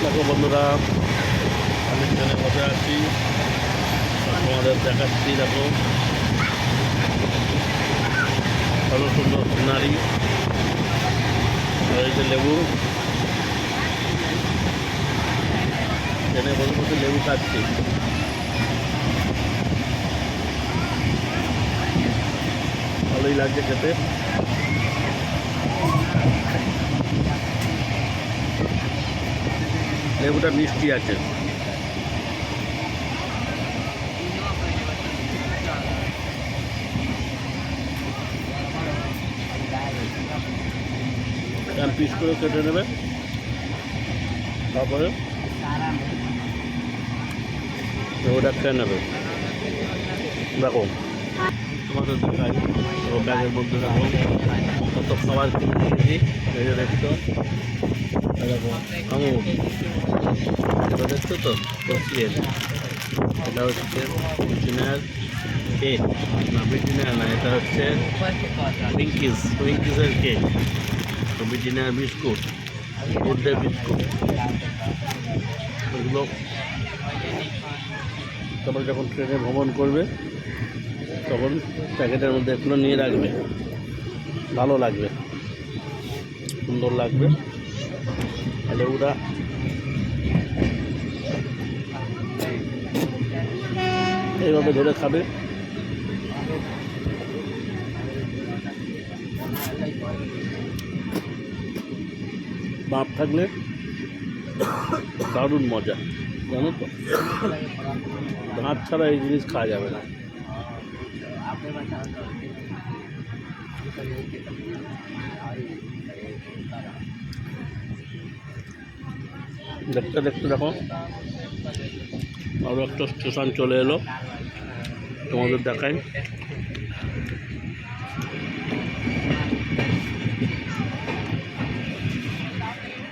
দেখো বন্ধুরা, আমি ট্রেনে বসে আছি, তোমাদের দেখাচ্ছি। দেখো কত সুন্দর সিনারি, আর এই যে লেবু, ট্রেনে বসে বসে লেবু খাচ্ছি। ভালোই লাগছে খেতে। লেবুটা মিষ্টি আছে। পিস করে কেটে নেবে, তারপরে ওটা খেয়ে নেবে। দেখো তোমাদের দেখাই, ব্যাগের মধ্যে দেখো কত খাবার কিনে নিয়েছি। এই যে দেখছো, দেখো আঙুর, এটা দেখছো তো কচিয়ের, এটা হচ্ছে বিচিনার কেক, না বিচিনার না, এটা হচ্ছে উইঙ্কিসের কেক, বিচিনার বিস্কুট, গুডডে বিস্কুট, এগুলো তারপরে যখন ট্রেনে ভ্রমণ করবে তখন প্যাকেটের মধ্যে এগুলো নিয়ে রাখবে, ভালো লাগবে, সুন্দর লাগবে। লেবুটা এইভাবে ধরে খাবে। বাপ থাকলে দারুণ মজা, জানো তো, দাঁত ছাড়া এই জিনিস খাওয়া যাবে না। দেখতে দেখতে দেখো আরও একটা স্টেশন চলে এলো, তোমাদের দেখাই।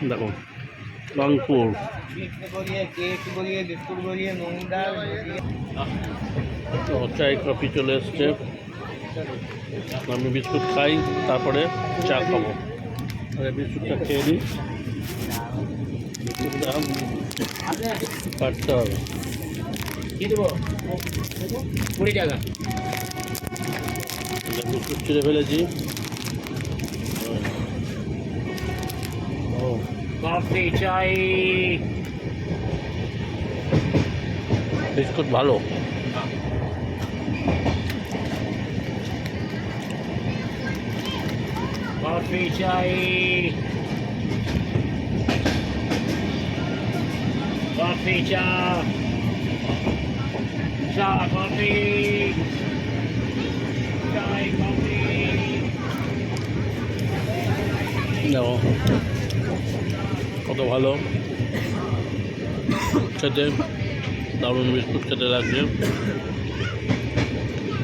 দেখো রংপুর, চাই কফি চলে এসছে। আমি বিস্কুট খাই, তারপরে চা খাবো। বিস্কুটটা খেয়ে নিই, বিস্কুটটা কাটতে হবে। বিস্কুট ছিঁড়ে ফেলেছি। কফি চাই, বিস্কুট ভালো। কফি চাই, কফি চা, চা কফি, চাই কফি। দেখো কত ভালো খেতে, দারুণ বিস্কুট খেতে লাগছে।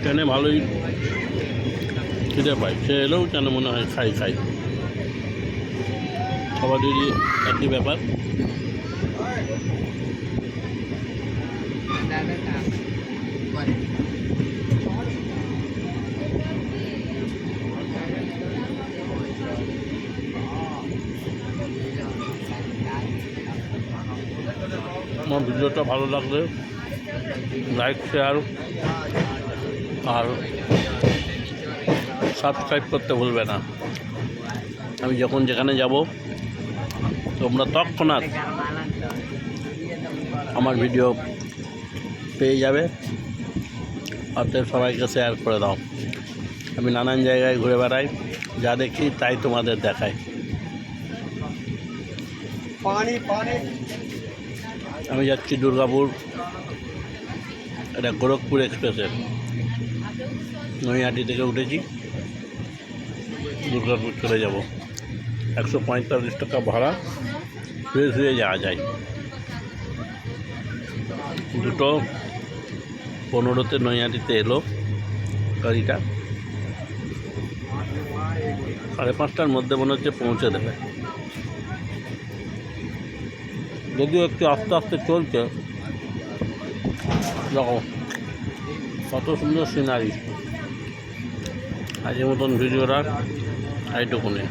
ট্রেনে ভালোই খিদে পাই, সে এলেও কেন মনে হয় খাই খাই, সবারই একই ব্যাপার। আমার ভিডিওটা ভালো লাগলে লাইক, শেয়ার আর সাবস্ক্রাইব করতে ভুলবে না। আমি যখন যেখানে যাব তোমরা তৎক্ষণাৎ আমার ভিডিও পেয়ে যাবে, অতএব সবাইকে শেয়ার করে দাও। আমি নানান জায়গায় ঘুরে বেড়াই, যা দেখি তাই তোমাদের দেখাই। আমি যাচ্ছি দুর্গাপুর, এটা গোরখপুর এক্সপ্রেসে, নৈহাটি থেকে উঠেছি, দুর্গাপুর চলে যাব। 145 টাকা ভাড়া, শুয়ে শুয়ে যাওয়া যায়। 2:15 নৈহাটিতে এলো গাড়িটা, 5:30টার মধ্যে মনে হচ্ছে পৌঁছে দেবে, যদিও একটু আস্তে আস্তে চলছে। দেখো কত সুন্দর সিনারি। আজকের মতন ভিডিওটা এইটুকুনি।